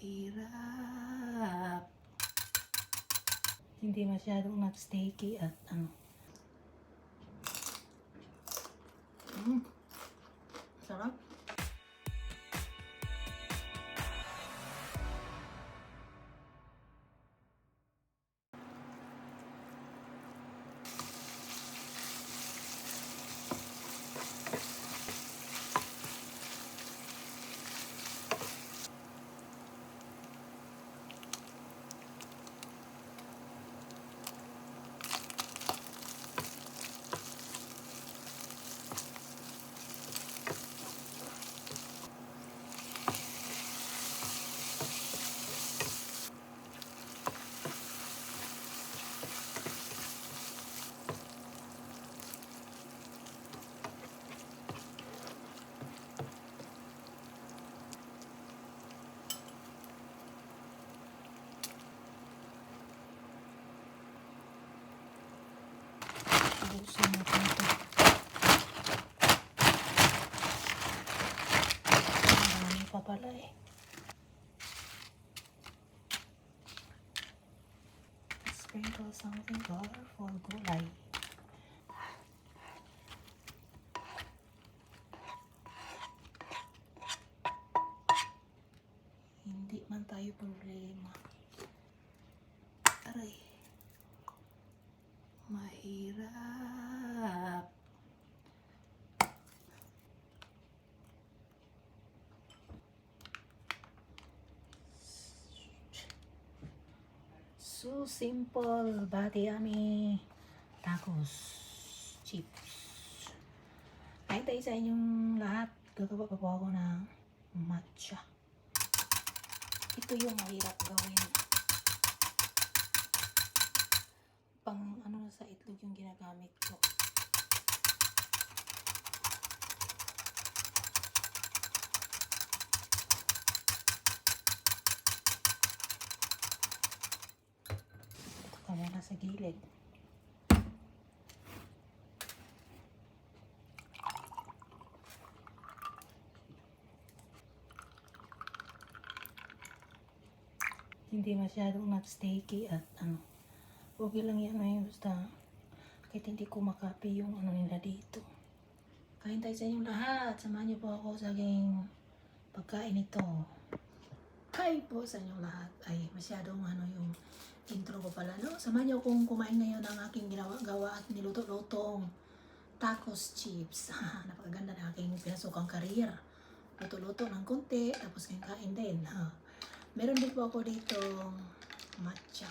mahirap. Hindi masyadong nag-sticky at sarap. Ubusin natin ito. Marami pa pala eh. Sprinkle something colorful, gulay. Hindi man tayo problema. Aray. Mahirap. So simple, but yummy tacos chips. Kahit tayo sa inyong lahat, gagawa pa po ako ng matcha. Ito yung mahirap gawin. Pang ano sa itlog yung ginagamit ko. Ito ka muna sa gilid. Hindi masyadong nag-sticky at okay lang yan ngayon basta kahit hindi ko makapi yung nila dito. Kain tayo sa inyong lahat. Samahan niyo po ako sa aking pagkain ito. Kain po sa inyong lahat. Ay, masyadong yung intro ko pala, no? Samahan niyo akong kumain ngayon ng aking gawa at niluto-lutong tacos chips. Napakaganda na aking pinasukang career. Luto-luto ng konti, tapos kain din. Meron din po ako dito matcha.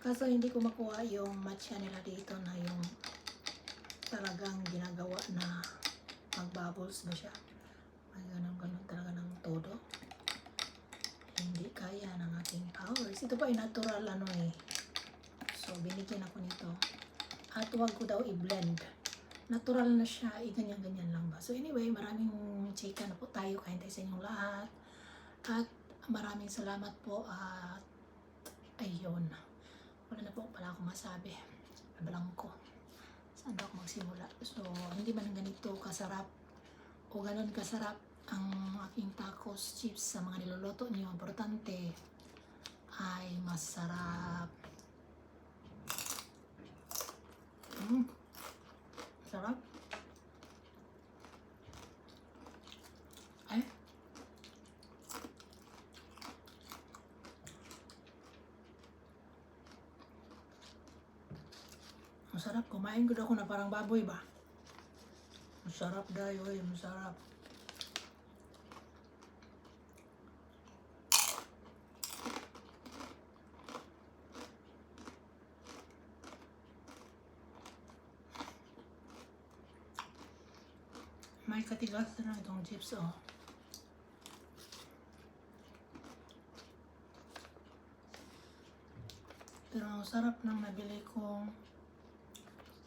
Kaso hindi ko makuha yung matcha nila dito na yung talagang ginagawa na mag-bubbles ba siya. Ay, ganun talaga ng todo. Hindi kaya ng aking powers. Ito pa ay natural So, binigyan ako nito. At huwag ko daw i-blend. Natural na siya. Ganyan-ganyan lang ba. So, anyway, maraming chika na po tayo. Kain tayo sa inyong lahat. At maraming salamat po at ayun. Wala na po pala akong masabi. Blanco. Saan ba ako magsimula? So, hindi man ganito kasarap o ganun kasarap ang aking tacos chips sa mga niluluto niyo. Importante ay masarap. Sarap. Ay. Masarap. Kumain ko ako na parang baboy ba? Masarap dayo eh. Masarap. May katigas na itong chips Pero ang sarap ng nabili kong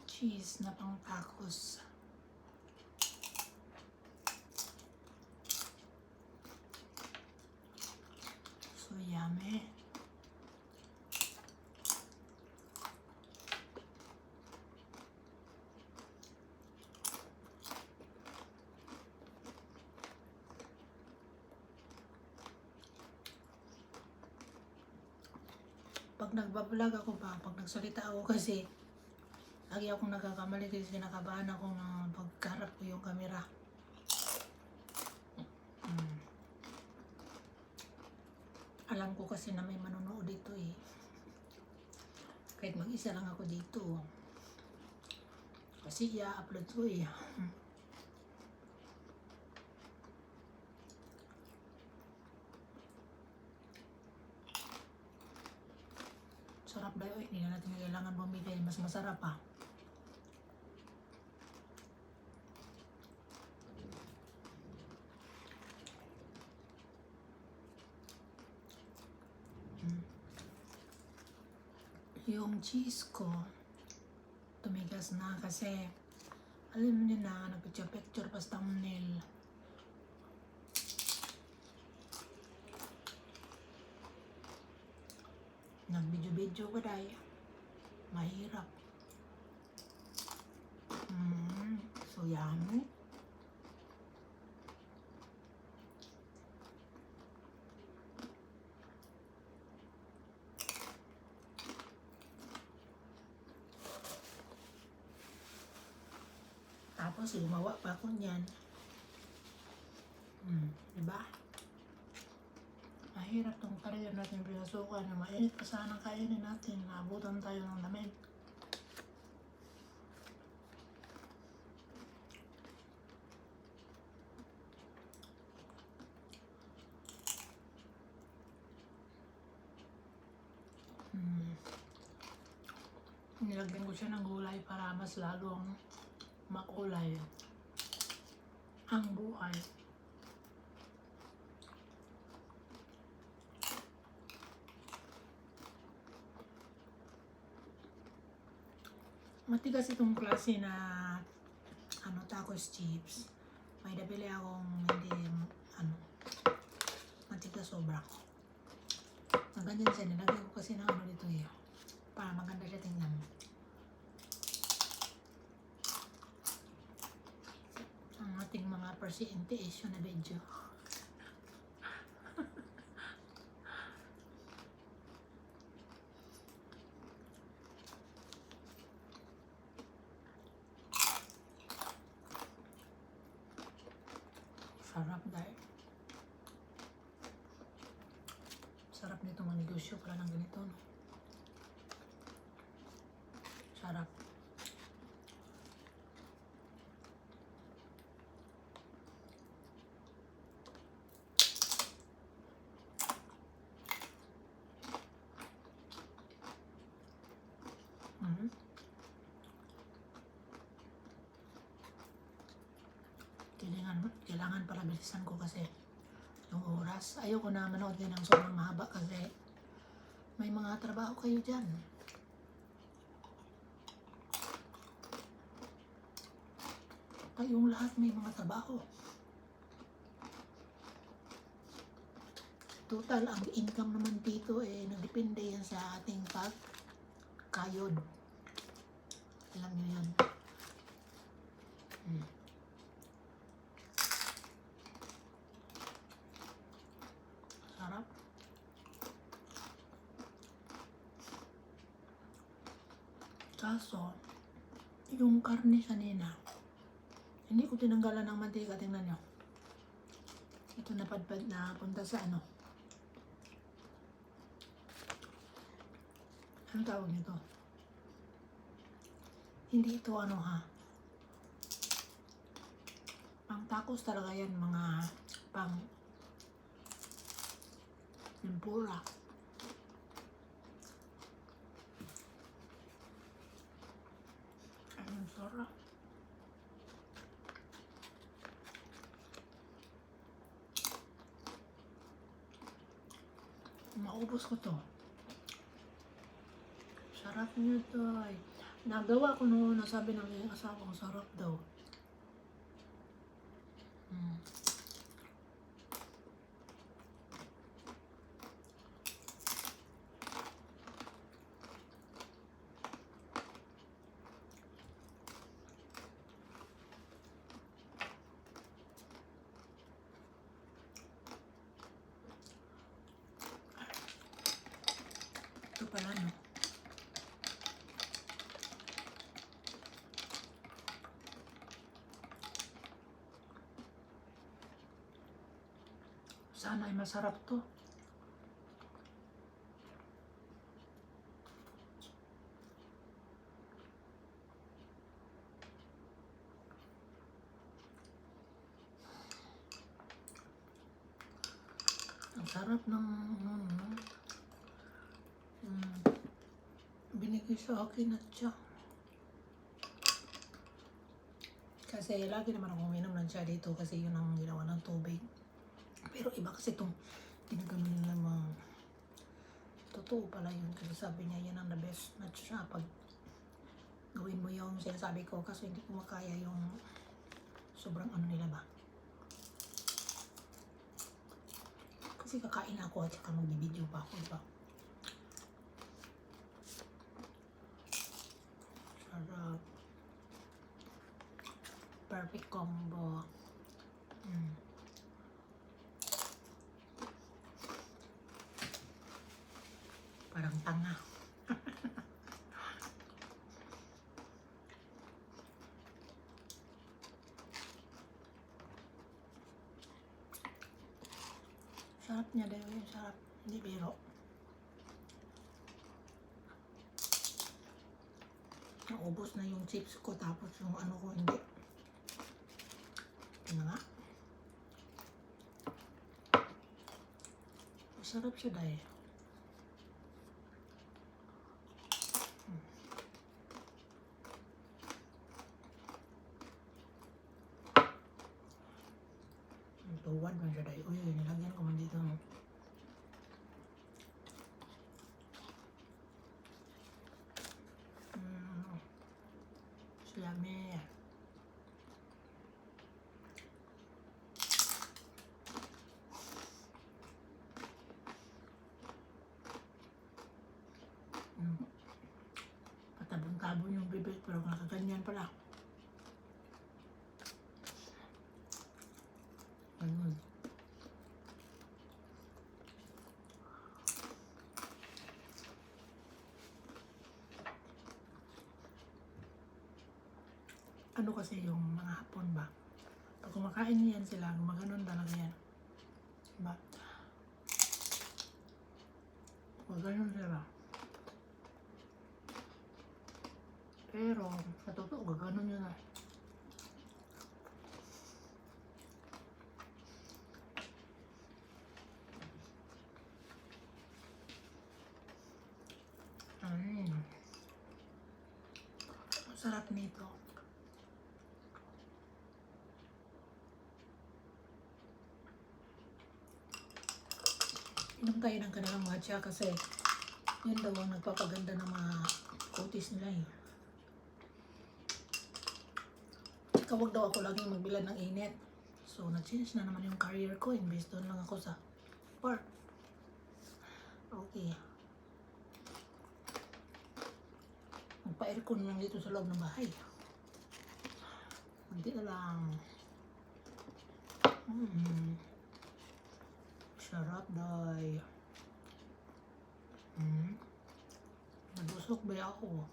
cheese na pang tacos. So yummy. pag nagbablog ako pa, pag nagsalita ako kasi lagi akong nagkakamali kasi kinakabahan ako na pagkarap ko yung camera. Alam ko kasi na may manonood dito eh. Kahit mag-isa lang ako dito. Kasi i-upload ko eh. Sarap daw eh. Hindi na natin kailangan bumili. Mas masarap pa. Yung cheese ko, tumigas na kasi alam niyo na, nagpicture-picture pas thumbnail. Nag-video-video ko dahil mahirap. So yummy. Tapos gumawa pa ako niyan. Diba? Mahirap tong career natin pinasukan na mainit pa sana kainin natin. Naabutan tayo ng lamig. Nilagyan ko siya ng gulay para mas lalong makulay ang buhay. Matigas itong klase na tacos chips. May nabili akong hindi matigas sobra. Ang ganyan siya, nilagyan ko kasi ng dito eh. Para maganda siya tingnan. Ang ating mga presentation na video. Sarap dahil. Sarap nito manegosyo pala ng ganito, no? Sarap. Kailangan para bilisan ko kasi yung oras. Ayoko na manood din ng sobrang mahaba kasi may mga trabaho kayo dyan. Kayong lahat may mga trabaho. Total, ang income naman dito nagdepende yan sa ating pagkayod. Alam niyo yan. Sarap. Kaso, yung karne kanina, hindi ko tinanggalan ng mantika. Tingnan nyo. Ito napadpad na punta sa ano tawag nito? Hindi ito pang tacos talaga yan, mga pang tempura. Ang sarap. Maubos ko to. Sarap nito ay. Nagawa ko noon, nasabi ng asawa ko, sarap daw. Ito pala Sana ay masarap to. Ang sarap ng binigay sa akin at siya. Kasi lagi naman ako uminom ng siya dito kasi yun ang ginawa ng tubig. Pero iba kasi itong ginagawa nila mga totoo pala yun. Kasi sabi niya yan ang the best na siya pag gawin mo yung sinasabi ko kasi hindi ko makaya yung sobrang ano nila ba. Kasi kakain ako at saka mag-video pa ako, diba? Sarap. Perfect combo. Parang tanga. Sarap niya dahil sarap. Hindi biro. Naubos na yung chips ko tapos yung ano ko hindi. Ano nga? Masarap siya dahil. Tuwad man siya dahil. Uy, nilagyan ko man dito. Yummy. Patabon-tabon yung bibig pero nakaganyan pala. Ayun. Ano kasi yung mga Hapon ba? Pag kumakain niyan sila, gumaganon talaga yan. Diba? Gumaganon sila. Pero, sa totoo, gaganon yun na. Ang sarap nito. Inom tayo ng kanilang matcha kasi yun daw ang nagpapaganda ng mga kutis nila eh. Tsaka wag daw ako laging magbilad ng init. So, na-change na naman yung career ko. Imbes doon lang ako sa park. Okay. Magpa-aircon lang dito sa loob ng bahay. Hindi na lang. Sarap day. Nabusok ba ako?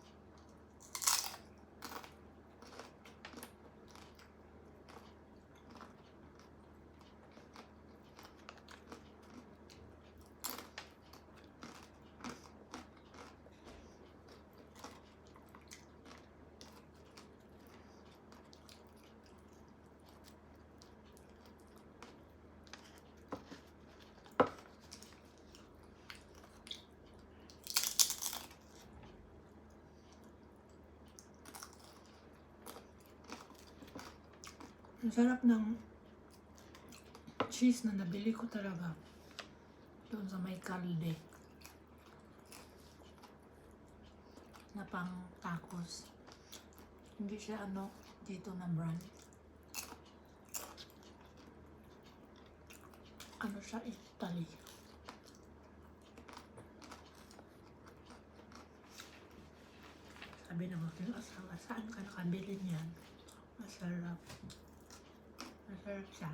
Ang sarap ng cheese na nabili ko talaga doon sa may Calde na pang tacos. Hindi siya ano dito na brand. Ano siya, Italy. Sabi ng aking asawa, saan ka nakabili niyan? Masarap. Masarap siya.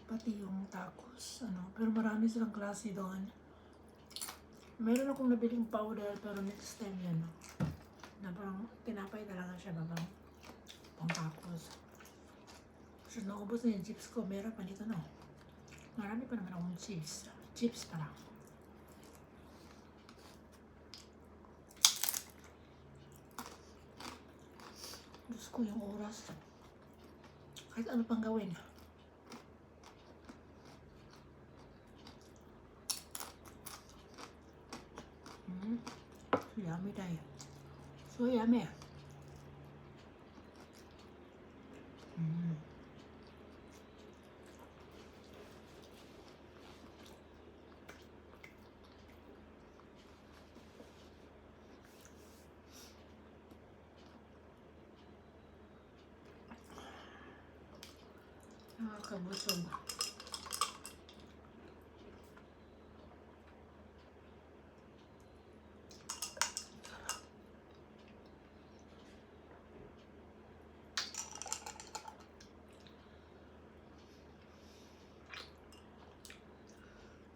Pati yung tacos, ano. Pero marami silang klase doon. Meron akong nabiling powder, pero next time yan, no? Na parang tinapay talaga siya, babang pang tacos. So, naubos na yung chips ko. Meron pa dito, no? Marami pa naman akong chips. Chips pa lang. Diyos ko yung oras. Kahit ano pang gawin. So yummy tayo. So yummy. Nakakabusog.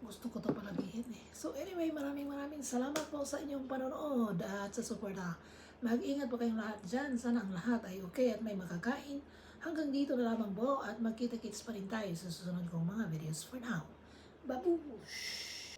Gusto ko to palagihin eh. So anyway, maraming salamat po sa inyong panonood at sa suporta. Mag-ingat po kayong lahat dyan. Sana ang lahat ay okay at may makakain. Hanggang dito na lamang po at magkita-kits pa rin tayo sa susunod kong mga videos for now. Babush!